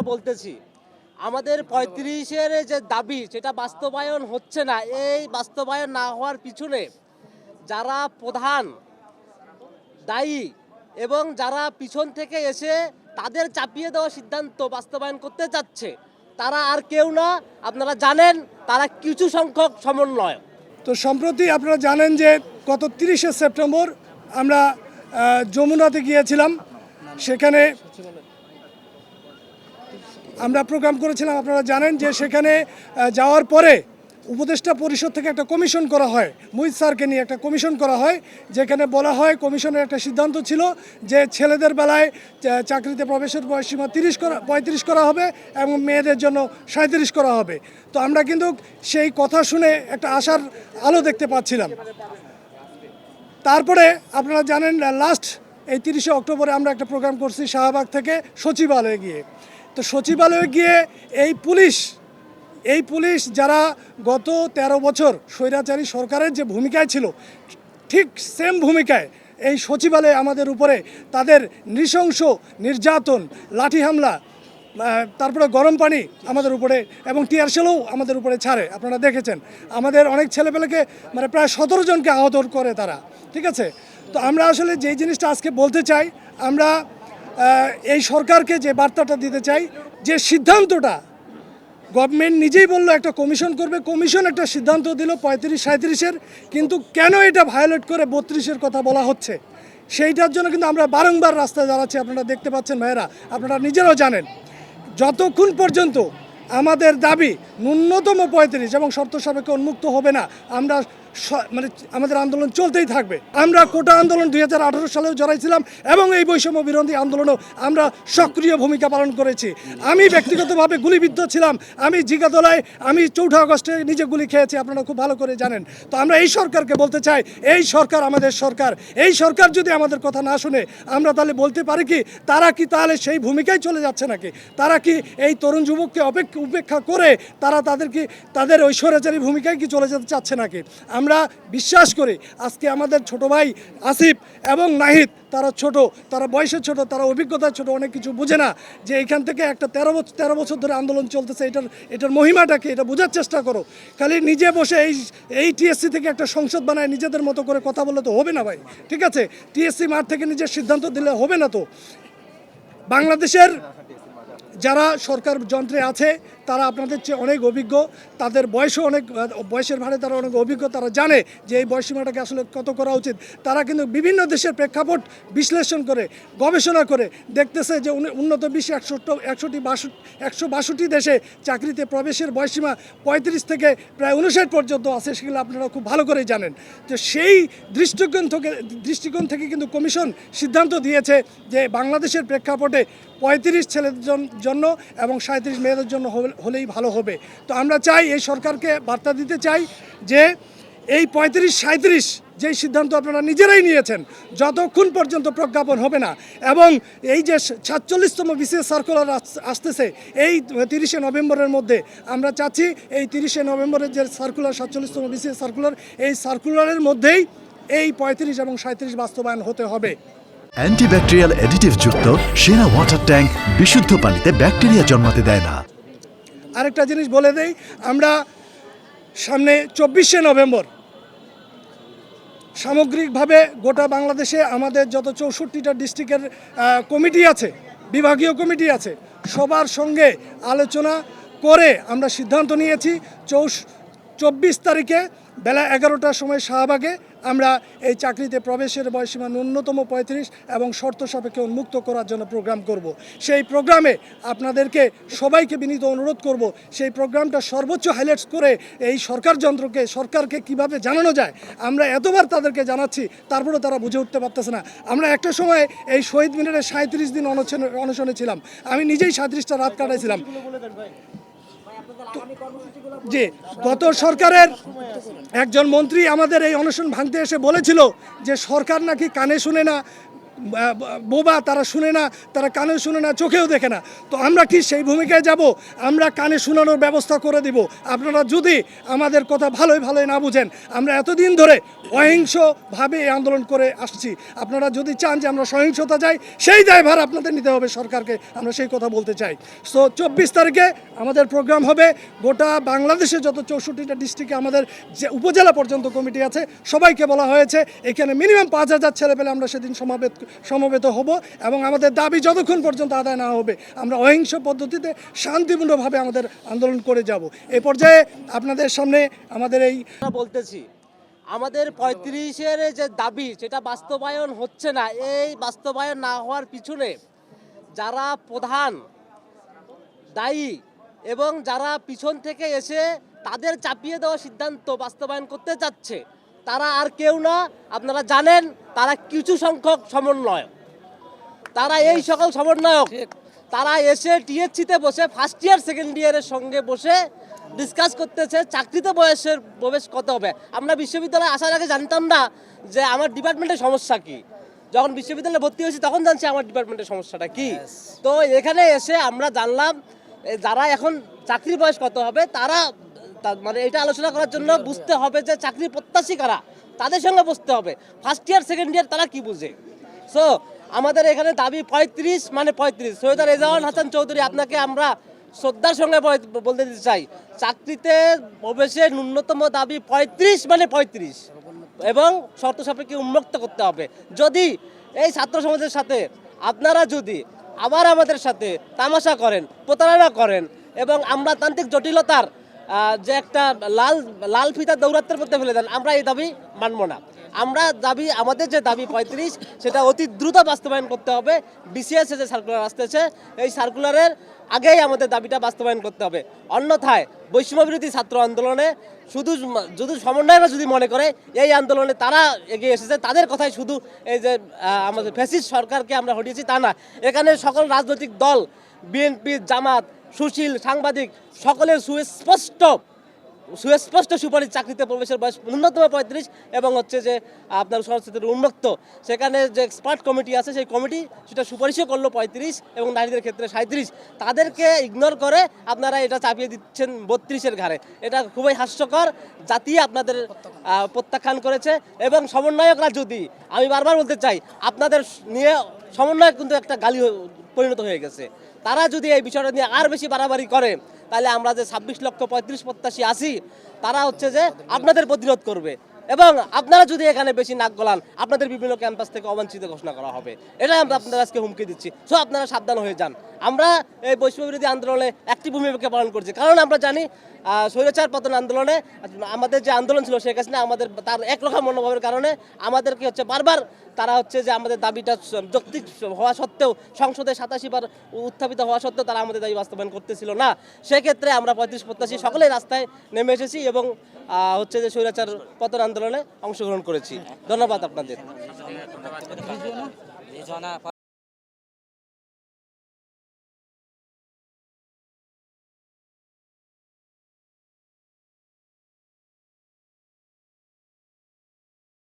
বলতেছি আমাদের 35-এর যে দাবি সেটা বাস্তবায়ন হচ্ছে না। এই বাস্তবায়ন না হওয়ার পিছনে যারা প্রধান দায়ী এবং যারা পিছন থেকে এসে তাদের চাপিয়ে দেওয়া সিদ্ধান্ত বাস্তবায়ন করতে চাচ্ছে তারা আর কেউ না, আপনারা জানেন তারা কিছু সংখ্যক সমন্বয়। তো সম্প্রতি আপনারা জানেন যে গত 30শে সেপ্টেম্বর আমরা যমুনাতে গিয়েছিলাম, সেখানে আমরা প্রোগ্রাম করেছিলাম। আপনারা জানেন যে সেখানে যাওয়ার পরে উপদেষ্টা পরিষদ থেকে একটা কমিশন করা হয়, মুহিত স্যারকে নিয়ে একটা কমিশন করা হয়, যেখানে বলা হয় কমিশনের একটা সিদ্ধান্ত ছিল যে ছেলেদের বেলায় চাকরিতে প্রবেশের বয়সসীমা 35 করা হবে এবং মেয়েদের জন্য 37 করা হবে। তো আমরা কিন্তু সেই কথা শুনে একটা আশার আলো দেখতে পাচ্ছিলাম। তারপরে আপনারা জানেন লাস্ট এই 30শে অক্টোবরে আমরা একটা প্রোগ্রাম করছি শাহবাগ থেকে সচিবালয়ে গিয়ে। তো সচিবালয়ে গিয়ে এই পুলিশ যারা গত 13 বছর স্বৈরাচারী সরকারের যে ভূমিকায় ছিল, ঠিক সেম ভূমিকায় এই সচিবালয়ে আমাদের উপরে তাদের নৃশংস নির্যাতন, লাঠি হামলা, তারপরে গরম পানি আমাদের উপরে এবং টিয়ার শেলও আমাদের উপরে ছাড়ে। আপনারা দেখেছেন আমাদের অনেক ছেলেপেলেকে মানে প্রায় 17 জনকে আহত করে তারা, ঠিক আছে। তো আমরা আসলে যেই জিনিসটা আজকে বলতে চাই, আমরা এই সরকারকে যে বার্তাটা দিতে চাই, যে সিদ্ধান্তটা গভর্নমেন্ট নিজেই বললো একটা কমিশন করবে, কমিশন একটা সিদ্ধান্ত দিল 35-37-এর, কিন্তু কেন এটা ভায়োলেট করে 32-এর কথা বলা হচ্ছে সেইটার জন্য কিন্তু আমরা বারংবার রাস্তায় দাঁড়াচ্ছি। আপনারা দেখতে পাচ্ছেন ভাইয়েরা, আপনারা নিজেরাও জানেন, যতক্ষণ পর্যন্ত আমাদের দাবি ন্যূনতম 35 এবং শর্ত সাপেক্ষে উন্মুক্ত হবে না, আমরা মানে আমাদের আন্দোলন চলতেই থাকবে। আমরা কোটা আন্দোলন 2018 সালেও জড়াইছিলাম এবং এই বৈষম্য বিরোধী আন্দোলনেও আমরা সক্রিয় ভূমিকা পালন করেছি। আমি ব্যক্তিগতভাবে গুলিবিদ্ধ ছিলাম, আমি জিগাতলায় আমি 4 আগস্টে নিজে গুলি খেয়েছি, আপনারা খুব ভালো করে জানেন। তো আমরা এই সরকারকে বলতে চাই, এই সরকার আমাদের সরকার, এই সরকার যদি আমাদের কথা না শুনে আমরা তাহলে বলতে পারি কি তারা কি তাহলে সেই ভূমিকায় চলে যাচ্ছে নাকি? তারা কি এই তরুণ যুবককে উপেক্ষা করে তারা তাদের ওই স্বৈরাচারী ভূমিকায় কি চলে যেতে চাচ্ছে নাকি? আমরা বিশ্বাস করি আজকে আমাদের ছোট ভাই আসিফ এবং নাহিদ, তারা ছোট, তারা বয়সে ছোট, তারা অভিজ্ঞতা ছোট, অনেক কিছু বুঝে না যে এইখান থেকে একটা 13 বছর ধরে আন্দোলন চলতেছে, এটার মহিমাটাকে এটা বোঝার চেষ্টা করো। খালি নিজে বসে এই টিএসসি থেকে একটা সংসদ বানায় নিজেদের মতো করে কথা বললে তো হবে না ভাই, ঠিক আছে। টিএসসি মাঠ থেকে নিজের সিদ্ধান্ত দিলে হবে না। তো বাংলাদেশের যারা সরকার যন্ত্রে আছে তারা আপনাদের চেয়ে অনেক অভিজ্ঞ, তাদের বয়সও অনেক, বয়সের ভারে তারা অনেক অভিজ্ঞ, তারা জানে যে এই বয়সীমাটাকে আসলে কত করা উচিত। তারা কিন্তু বিভিন্ন দেশের প্রেক্ষাপট বিশ্লেষণ করে গবেষণা করে দেখতেছে যে উন্নত বিশ্বে 162 দেশে চাকরিতে প্রবেশের বয়সীমা 35 থেকে প্রায় 59 পর্যন্ত আছে, সেগুলো আপনারা খুব ভালো করেই জানেন। তো সেই দৃষ্টিকোণ থেকে কিন্তু কমিশন সিদ্ধান্ত দিয়েছে যে বাংলাদেশের প্রেক্ষাপটে 35 ছেলেদের জন্য এবং 37 মেয়েদের জন্য হলেই ভালো হবে। তো আমরা চাই এই সরকারকে বার্তা দিতে চাই যে এই 35-37 যেই সিদ্ধান্ত আপনারা নিজেরাই নিয়েছেন, যতক্ষণ পর্যন্ত প্রজ্ঞাপন হবে না এবং এই যে 47তম বিসিএস সার্কুলার আসতেছে এই 30শে নভেম্বরের মধ্যে, আমরা চাচ্ছি এই 30শে নভেম্বরের যে সার্কুলার 47তম বিসিএস সার্কুলার, এই সার্কুলারের মধ্যেই এই 35 এবং 37 বাস্তবায়ন হতে হবে। অ্যান্টিব্যাকটেরিয়াল অ্যাডিটিভ যুক্ত সেরা ওয়াটার ট্যাঙ্ক বিশুদ্ধ পানিতে ব্যাকটেরিয়া জন্মাতে দেয় না। আরেকটা জিনিস বলে দেই, আমরা সামনে 24শে নভেম্বর সামগ্রিকভাবে গোটা বাংলাদেশে আমাদের যত 64টা ডিস্ট্রিক্টের কমিটি আছে, বিভাগীয় কমিটি আছে, সবার সঙ্গে আলোচনা করে আমরা সিদ্ধান্ত নিয়েছি 24 তারিখে বেলা 11টার সময় শাহবাগে আমরা এই চাকরিতে প্রবেশের বয়সীমা ন্যূনতম 35 এবং শর্ত সাপেক্ষে উন্মুক্ত করার জন্য প্রোগ্রাম করব। সেই প্রোগ্রামে আপনাদেরকে সবাইকে বিনীত অনুরোধ করব, সেই প্রোগ্রামটা সর্বোচ্চ হাইলাইটস করে এই সরকারকে কিভাবে জানানো যায়, আমরা এতবার তাদেরকে জানাচ্ছি তারপরেও তারা বুঝে উঠতে পারতেছে না। আমরা একটা সময় এই শহীদ মিনারে 37 দিন অনশনে ছিলাম, আমি নিজেই 37টা রাত কাটাইছিলাম। জি, গত সরকারের একজন মন্ত্রী আমাদের এই অনশন ভাঙতে এসে বলেছিল যে সরকার নাকি কানে শুনে না, বোবা, তারা শুনে না, তারা কানে শুনে না, চোখেও দেখে না। তো আমরা কি সেই ভূমিকায় যাব? আমরা কানে শোনানোর ব্যবস্থা করে দিব। আপনারা যদি আমাদের কথা ভালোই না বুঝেন, আমরা এতদিন ধরে অহিংসভাবে এই আন্দোলন করে আসছি। আপনারা যদি চান যে আমরা সহিংসতা যাই, সেই দায়ভার আপনাদের নিতে হবে সরকারকে, আমরা সেই কথা বলতে চাই। সো 24 তারিখে আমাদের প্রোগ্রাম হবে। গোটা বাংলাদেশে যত 64টা ডিস্ট্রিক্টে আমাদের যে উপজেলা পর্যন্ত কমিটি আছে, সবাইকে বলা হয়েছে এখানে মিনিমাম 5000 ছেলে পেলে আমরা সেদিন সমবেত হব, এবং আমাদের দাবি যতক্ষণ পর্যন্ত আদায় না হবে আমরা অহিংস পদ্ধতিতে শান্তিপূর্ণভাবে আমাদের আন্দোলন করে যাব। এ পর্যায়ে আপনাদের সামনে আমাদের এই আমরা বলতেছি আমাদের 35-এর যে দাবি সেটা বাস্তবায়ন হচ্ছে না। এই বাস্তবায়ন না হওয়ার পিছনে যারা প্রধান দায়ী এবং যারা পিছন থেকে এসে তাদের চাপিয়ে দেওয়া সিদ্ধান্ত বাস্তবায়ন করতে চাচ্ছে, তারা আর কেউ না, আপনারা জানেন, তারা কিছু সংখ্যক সমন্বয়ক। তারা এই সকল সমন্বয়ক তারা এসে টিএসসিতে বসে ফার্স্ট ইয়ার সেকেন্ড ইয়ারের সঙ্গে বসে ডিসকাস করতেছে চাকরিতে প্রবেশ কত হবে। আমরা বিশ্ববিদ্যালয়ে আসার আগে জানতাম না যে আমার ডিপার্টমেন্টের সমস্যা কি। যখন বিশ্ববিদ্যালয়ে ভর্তি হয়েছি তখন জানছি আমার ডিপার্টমেন্টের সমস্যাটা কি। তো এখানে এসে আমরা জানলাম যারা এখন চাকরির বয়স কত হবে তারা মানে এটা আলোচনা করার জন্য বুঝতে হবে যে চাকরি প্রত্যাশী কারা, তাদের সঙ্গে বসতে হবে। ফার্স্ট ইয়ার সেকেন্ড ইয়ার তারা কি বুঝে। সো আমাদের এখানে দাবি 35 মানে 35। সৈয়দ রেজাওয়ান হাসান চৌধুরী, আপনাকে আমরা শ্রদ্ধার সঙ্গে বলতে দিতে চাই, চাকরিতে প্রবেশের ন্যূনতম দাবি 35 মানে 35, এবং শর্ত সাপেক্ষে উন্মুক্ত করতে হবে। যদি এই ছাত্র সমাজের সাথে আপনারা যদি আবার আমাদের সাথে তামাশা করেন, প্রতারণা করেন, এবং আমরা তান্ত্রিক জটিলতার যে একটা লাল ফিতা দৌরাত্মের মধ্যে ফেলে দেন, আমরা এই দাবি মানব না। আমাদের যে দাবি 35 সেটা অতি দ্রুত বাস্তবায়ন করতে হবে। বিসিএস যে সার্কুলার আসতেছে, এই সার্কুলারের আগেই আমাদের দাবিটা বাস্তবায়ন করতে হবে। অন্যথায় বৈষম্যবিরোধী ছাত্র আন্দোলনে শুধু সমন্বয়করা যদি মনে করে এই আন্দোলনে তারা এগিয়ে এসেছে, তাদের কথাই শুধু এই যে আমাদের ফ্যাসিস্ট সরকারকে আমরা হটিয়েছি তা না। এখানে সকল রাজনৈতিক দল, বিএনপি, জামাত, সুশীল, সাংবাদিক সকলের সুস্পষ্ট সুপারিশ চাকরিতে প্রবেশের বয়স ন্যূনতম 35 এবং হচ্ছে যে আপনার সংস্কৃতির উন্মুক্ত। সেখানে যে এক্সপার্ট কমিটি আছে সেই কমিটি সেটা সুপারিশও করলো 35 এবং নারীদের ক্ষেত্রে 37। তাদেরকে ইগনোর করে আপনারা এটা চাপিয়ে দিচ্ছেন 32-এর ঘাড়ে। এটা খুবই হাস্যকর। জাতি আপনাদের প্রত্যাখ্যান করেছে, এবং সমন্বয়করা যদি, আমি বারবার বলতে চাই, আপনাদের নিয়ে সমন্বয়ক কিন্তু একটা গালি পরিণত হয়ে গেছে। তারা যদি এই বিষয়টা নিয়ে আর বেশি বাড়াবাড়ি করে, তাহলে আমরা যে 26,35,000 প্রত্যাশী আছি তারা হচ্ছে যে আপনাদের প্রতিরোধ করবে, এবং আপনারা যদি এখানে বেশি নাক গলান আপনাদের বিভিন্ন ক্যাম্পাস থেকে অবাঞ্ছিত ঘোষণা করা হবে। এটাই আমরা আপনারা আজকে হুমকি দিচ্ছি। সো আপনারা সাবধান হয়ে যান। আমরা এই বৈষম্যবিরোধী আন্দোলনে একটি ভূমিকা পালন করছি, কারণ আমরা জানি স্বৈরাচার পতন আন্দোলনে আমাদের যে আন্দোলন ছিল শেখ হাসিনা আমাদের তার একরকম মনোভাবের কারণে আমাদেরকে হচ্ছে বারবার তারা হচ্ছে যে আমাদের দাবিটা যৌক্তিক হওয়া সত্ত্বেও, সংসদে 87 বার উত্থাপিত হওয়া সত্ত্বেও তারা আমাদের দাবি বাস্তবায়ন করতেছিল না। সেক্ষেত্রে আমরা 35 প্রত্যাশী সকলেই রাস্তায় নেমে এসেছি এবং হচ্ছে যে স্বৈরাচার পতন আন্দোলনে অংশগ্রহণ করেছি। ধন্যবাদ আপনাদের।